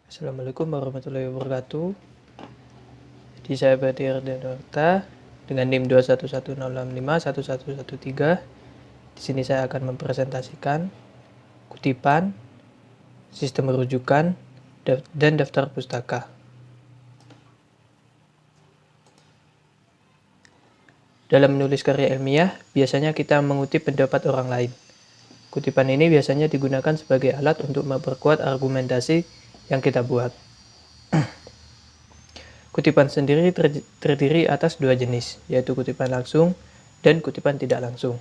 Assalamualaikum warahmatullahi wabarakatuh. Jadi saya Badir Danwarta dengan NIM 21106511113. Di sini saya akan mempresentasikan kutipan, sistem rujukan, dan daftar pustaka. Dalam menulis karya ilmiah, biasanya kita mengutip pendapat orang lain. Kutipan ini biasanya digunakan sebagai alat untuk memperkuat argumentasi yang kita buat. Kutipan sendiri terdiri atas dua jenis, yaitu kutipan langsung dan kutipan tidak langsung.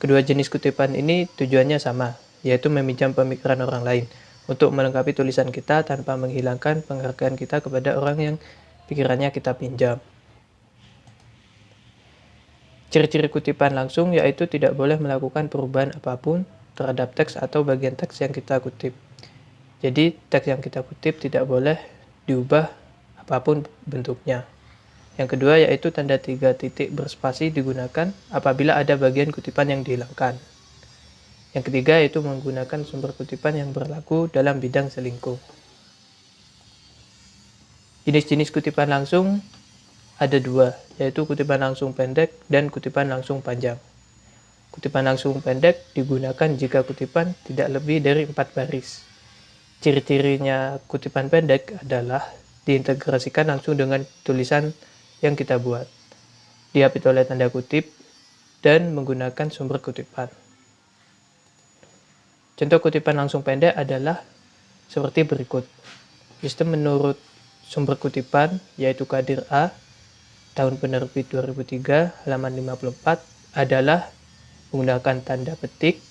Kedua jenis kutipan ini tujuannya sama, yaitu meminjam pemikiran orang lain untuk melengkapi tulisan kita tanpa menghilangkan penghargaan kita kepada orang yang pikirannya kita pinjam. Ciri-ciri kutipan langsung yaitu tidak boleh melakukan perubahan apapun terhadap teks atau bagian teks yang kita kutip. Jadi teks yang kita kutip tidak boleh diubah apapun bentuknya. Yang kedua yaitu tanda 3 titik berspasi digunakan apabila ada bagian kutipan yang dihilangkan. Yang ketiga yaitu menggunakan sumber kutipan yang berlaku dalam bidang selingkuh. Jenis-jenis kutipan langsung ada dua, yaitu kutipan langsung pendek dan kutipan langsung panjang. Kutipan langsung pendek digunakan jika kutipan tidak lebih dari 4 baris. Ciri-cirinya kutipan pendek adalah diintegrasikan langsung dengan tulisan yang kita buat, diapit oleh tanda kutip, dan menggunakan sumber kutipan. Contoh kutipan langsung pendek adalah seperti berikut. Sistem menurut sumber kutipan, yaitu Kadir A, tahun penerbit 2003, halaman 54, adalah menggunakan tanda petik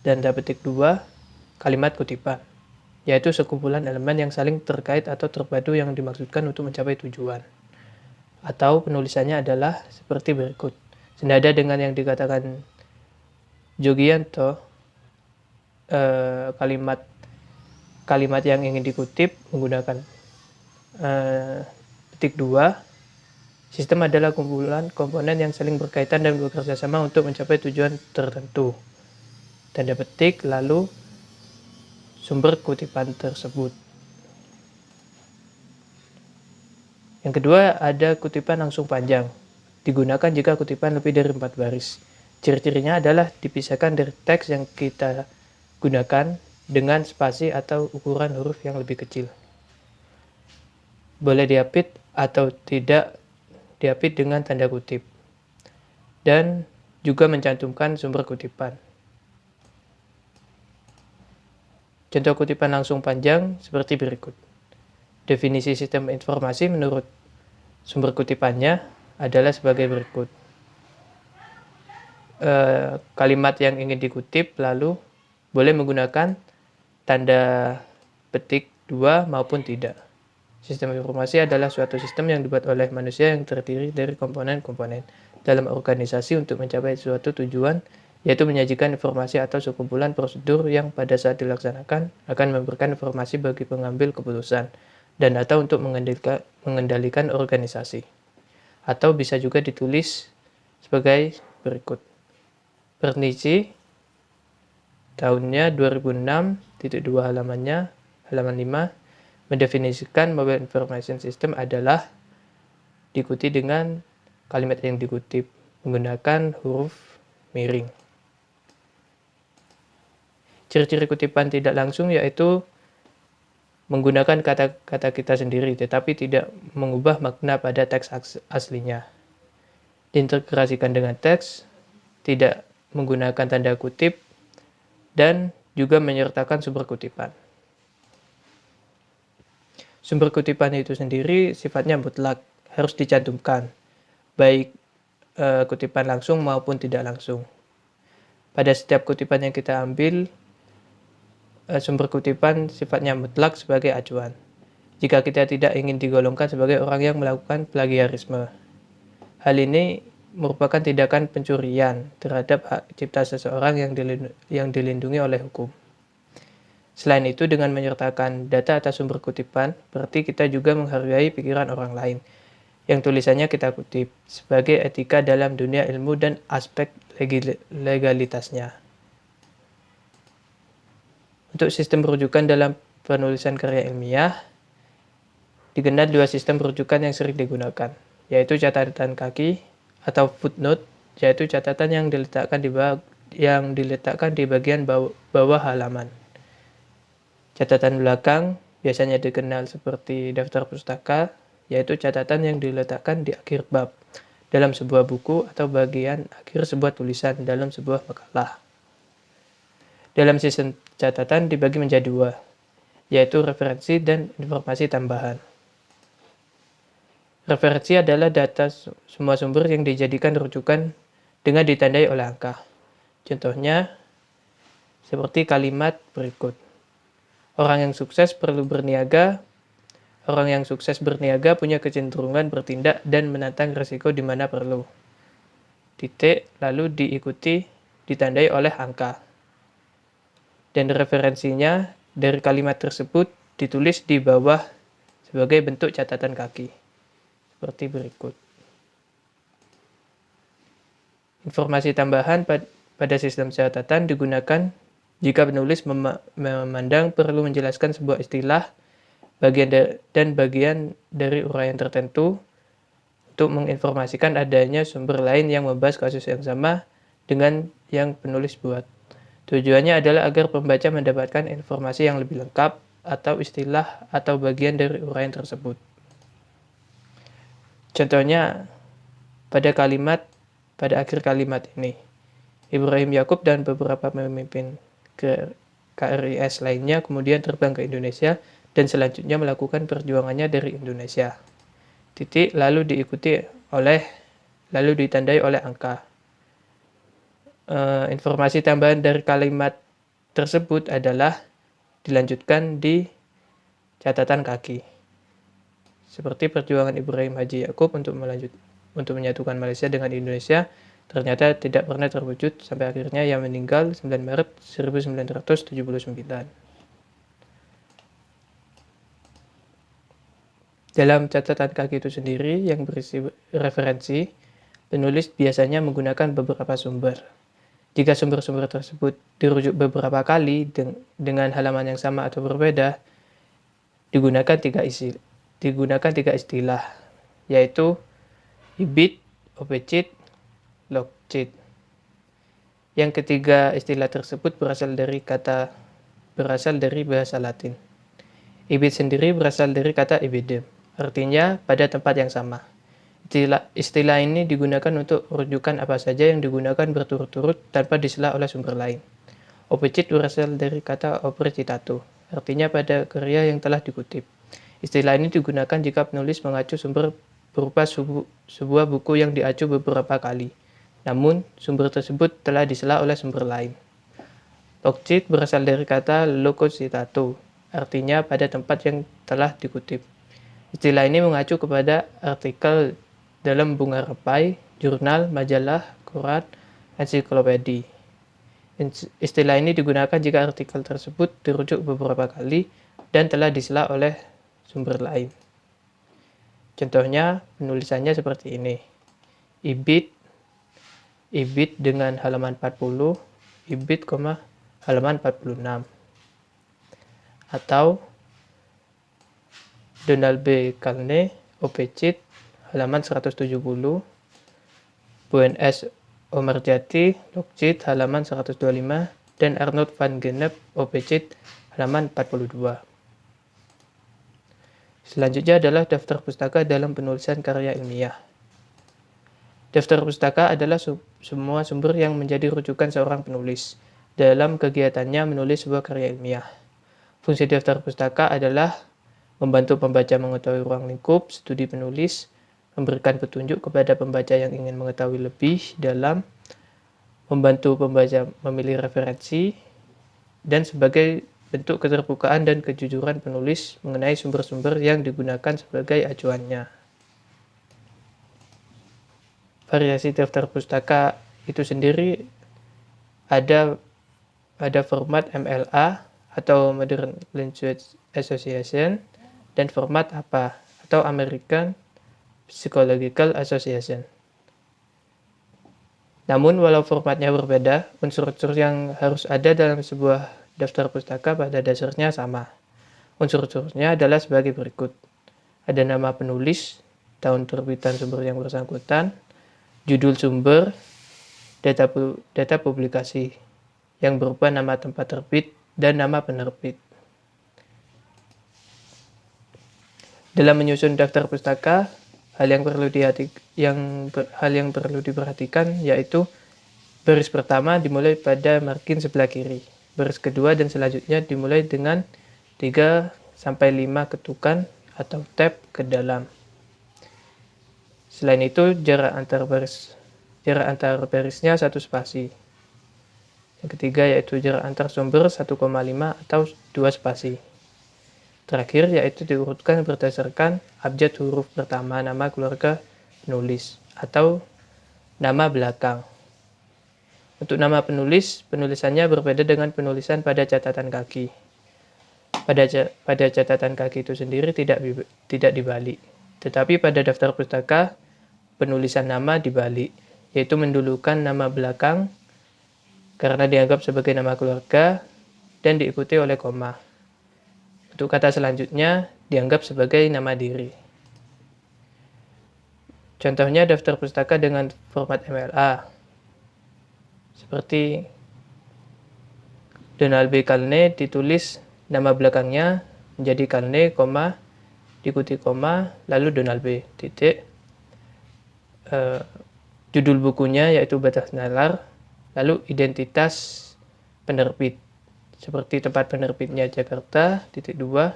dan tanda petik 2, kalimat kutipan, yaitu sekumpulan elemen yang saling terkait atau terpadu yang dimaksudkan untuk mencapai tujuan. Atau penulisannya adalah seperti berikut. Senada dengan yang dikatakan Jogianto, kalimat yang ingin dikutip menggunakan petik 2. Sistem adalah kumpulan komponen yang saling berkaitan dan bekerja sama untuk mencapai tujuan tertentu. Tanda petik, lalu sumber kutipan tersebut. Yang kedua, ada kutipan langsung panjang. Digunakan jika kutipan lebih dari 4 baris. Ciri-cirinya adalah dipisahkan dari teks yang kita gunakan dengan spasi atau ukuran huruf yang lebih kecil. Boleh diapit atau tidak diapit dengan tanda kutip. Dan juga mencantumkan sumber kutipan. Contoh kutipan langsung panjang seperti berikut. Definisi sistem informasi menurut sumber kutipannya adalah sebagai berikut. Kalimat yang ingin dikutip lalu boleh menggunakan tanda petik 2 maupun tidak. Sistem informasi adalah suatu sistem yang dibuat oleh manusia yang terdiri dari komponen-komponen dalam organisasi untuk mencapai suatu tujuan, yaitu menyajikan informasi atau sekumpulan prosedur yang pada saat dilaksanakan akan memberikan informasi bagi pengambil keputusan dan atau untuk mengendalikan organisasi. Atau bisa juga ditulis sebagai berikut. Bernisi, tahunnya 2006, titik 2 halamannya, halaman 5, mendefinisikan Mobile Information System adalah diikuti dengan kalimat yang dikutip menggunakan huruf miring. Ciri-ciri kutipan tidak langsung yaitu menggunakan kata-kata kita sendiri tetapi tidak mengubah makna pada teks aslinya. Diintegrasikan dengan teks, tidak menggunakan tanda kutip, dan juga menyertakan sumber kutipan. Sumber kutipan itu sendiri sifatnya mutlak, harus dicantumkan, baik kutipan langsung maupun tidak langsung. Pada setiap kutipan yang kita ambil, sumber kutipan sifatnya mutlak sebagai acuan. Jika kita tidak ingin digolongkan sebagai orang yang melakukan plagiarisme. Hal ini merupakan tindakan pencurian terhadap hak cipta seseorang yang dilindungi oleh hukum. Selain itu, dengan menyertakan data atas sumber kutipan, berarti kita juga menghargai pikiran orang lain yang tulisannya kita kutip sebagai etika dalam dunia ilmu dan aspek legalitasnya. Untuk sistem rujukan dalam penulisan karya ilmiah dikenal dua sistem rujukan yang sering digunakan, yaitu catatan kaki atau footnote, yaitu catatan yang diletakkan di bagian bawah halaman. Catatan belakang biasanya dikenal seperti daftar pustaka, yaitu catatan yang diletakkan di akhir bab dalam sebuah buku atau bagian akhir sebuah tulisan dalam sebuah makalah. Dalam sistem catatan dibagi menjadi dua, yaitu referensi dan informasi tambahan. Referensi adalah data semua sumber yang dijadikan rujukan dengan ditandai oleh angka. Contohnya, seperti kalimat berikut. Orang yang sukses berniaga punya kecenderungan bertindak dan menantang risiko di mana perlu. Titik, lalu ditandai oleh angka. Dan referensinya dari kalimat tersebut ditulis di bawah sebagai bentuk catatan kaki. Seperti berikut. Informasi tambahan pada sistem catatan digunakan jika penulis memandang perlu menjelaskan sebuah istilah bagian dari uraian tertentu untuk menginformasikan adanya sumber lain yang membahas kasus yang sama dengan yang penulis buat. Tujuannya adalah agar pembaca mendapatkan informasi yang lebih lengkap atau istilah atau bagian dari uraian tersebut. Contohnya, pada akhir kalimat ini, Ibrahim Yakub dan beberapa pemimpin KRIS lainnya kemudian terbang ke Indonesia dan selanjutnya melakukan perjuangannya dari Indonesia. Titik, lalu ditandai oleh angka. Informasi tambahan dari kalimat tersebut adalah dilanjutkan di catatan kaki. Seperti perjuangan Ibrahim Haji Yakub untuk menyatukan Malaysia dengan Indonesia ternyata tidak pernah terwujud sampai akhirnya ia meninggal 9 Maret 1979. Dalam catatan kaki itu sendiri yang berisi referensi, penulis biasanya menggunakan beberapa sumber. Jika sumber-sumber tersebut dirujuk beberapa kali dengan halaman yang sama atau berbeda, digunakan tiga istilah, yaitu IBIT, OPCIT, LOGCIT. Yang ketiga istilah tersebut berasal dari bahasa Latin. IBIT sendiri berasal dari kata ibidem, artinya pada tempat yang sama. Istilah ini digunakan untuk rujukan apa saja yang digunakan berturut-turut tanpa disela oleh sumber lain. OPCIT berasal dari kata opere citato, artinya pada karya yang telah dikutip. Istilah ini digunakan jika penulis mengacu sumber berupa sebuah buku yang diacu beberapa kali, namun sumber tersebut telah disela oleh sumber lain. LOGCIT berasal dari kata loco citato, artinya pada tempat yang telah dikutip. Istilah ini mengacu kepada artikel dalam bunga repai, jurnal, majalah, koran, ensiklopedi. Istilah ini digunakan jika artikel tersebut dirujuk beberapa kali dan telah disela oleh sumber lain. Contohnya penulisannya seperti ini. IBIT dengan halaman 40, IBIT, halaman 46. Atau Donald B. Kalne, OPCIT, halaman 170, Boen S. Omarjati, LOGCIT, halaman 125, dan Arnold van Gennep, OPCIT, halaman 42. Selanjutnya adalah daftar pustaka dalam penulisan karya ilmiah. Daftar pustaka adalah semua sumber yang menjadi rujukan seorang penulis dalam kegiatannya menulis sebuah karya ilmiah. Fungsi daftar pustaka adalah membantu pembaca mengetahui ruang lingkup studi penulis, memberikan petunjuk kepada pembaca yang ingin mengetahui lebih dalam, membantu pembaca memilih referensi, dan sebagai bentuk keterbukaan dan kejujuran penulis mengenai sumber-sumber yang digunakan sebagai acuannya. Variasi daftar pustaka itu sendiri ada format MLA atau Modern Language Association dan format APA atau American Psychological Association. Namun walau formatnya berbeda, unsur-unsur yang harus ada dalam sebuah daftar pustaka pada dasarnya sama. Unsur-unsurnya adalah sebagai berikut. Ada nama penulis, tahun terbitan sumber yang bersangkutan, judul sumber, data publikasi yang berupa nama tempat terbit dan nama penerbit. Dalam menyusun daftar pustaka, hal yang perlu diperhatikan yaitu baris pertama dimulai pada margin sebelah kiri. Baris kedua dan selanjutnya dimulai dengan 3 sampai 5 ketukan atau tab ke dalam. Selain itu, jarak antar barisnya 1 spasi. Yang ketiga yaitu jarak antar sumber 1,5 atau 2 spasi. Terakhir yaitu diurutkan berdasarkan abjad huruf pertama nama keluarga penulis atau nama belakang. Untuk nama penulis, penulisannya berbeda dengan penulisan pada catatan kaki. Pada catatan kaki itu sendiri tidak dibalik, tetapi pada daftar pustaka penulisan nama dibalik, yaitu mendulukan nama belakang karena dianggap sebagai nama keluarga dan diikuti oleh koma. Untuk kata selanjutnya dianggap sebagai nama diri. Contohnya daftar pustaka dengan format MLA, seperti Donald B. Kalne ditulis nama belakangnya menjadi Kalne, diikuti koma, lalu Donald B. titik. Judul bukunya yaitu batas nalar, lalu identitas penerbit seperti tempat penerbitnya Jakarta, titik 2,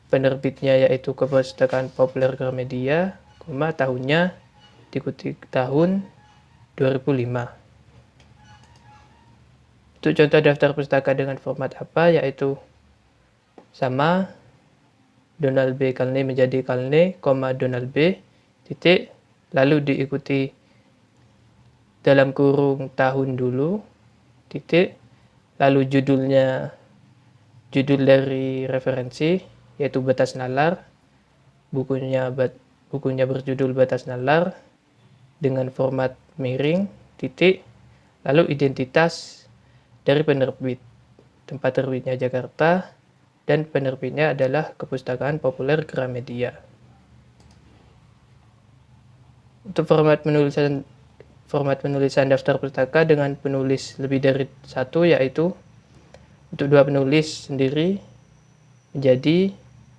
penerbitnya yaitu Perpustakaan Populer Gramedia, tahunnya diikuti tahun 2005. Untuk contoh daftar pustaka dengan format apa, yaitu sama Donald B. Kalne menjadi Kalne, Donald B. titik, lalu diikuti dalam kurung tahun dulu, titik, lalu judul dari referensi yaitu batas nalar, bukunya berjudul batas nalar dengan format miring, titik, lalu identitas dari penerbit, tempat terbitnya Jakarta, dan penerbitnya adalah Perpustakaan Populer Gramedia. Untuk format penulisan daftar pustaka dengan penulis lebih dari satu, yaitu untuk 2 penulis sendiri menjadi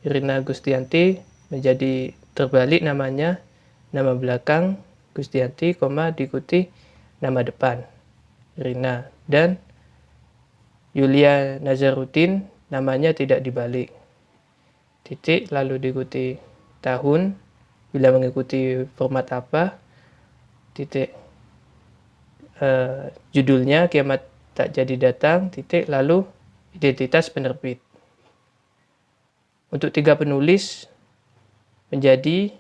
Irina Gustianti, menjadi terbalik namanya, nama belakang Gustianti, diikuti nama depan Irina, dan Yulia Nazaruddin namanya tidak dibalik, titik, lalu diikuti tahun bila mengikuti format apa, titik, judulnya Kiamat Tak Jadi Datang, titik, lalu identitas penerbit. Untuk 3 penulis menjadi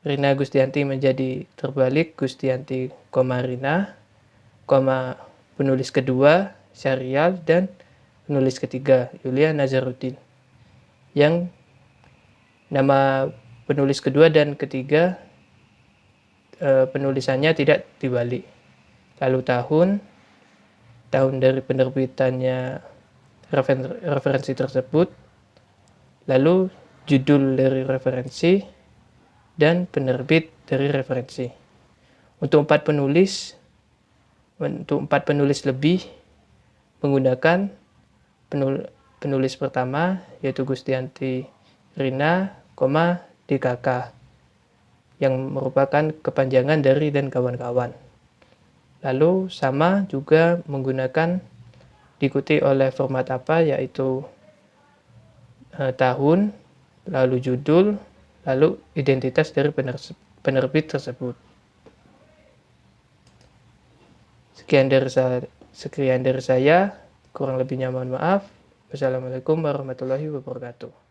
Rina Gustianti menjadi terbalik Gustianti, Rina, penulis kedua Syarial, dan penulis ketiga Yulia Nazaruddin, yang nama penulis kedua dan ketiga penulisannya tidak dibalik. Lalu tahun dari penerbitannya referensi tersebut, lalu judul dari referensi, dan penerbit dari referensi. Untuk 4 penulis lebih menggunakan penulis pertama yaitu Gustianti Rina, DKK yang merupakan kepanjangan dari dan kawan-kawan. Lalu sama juga menggunakan diikuti oleh format apa, yaitu tahun, lalu judul, lalu identitas dari penerbit tersebut. Sekian dari saya, kurang lebihnya mohon maaf. Wassalamualaikum warahmatullahi wabarakatuh.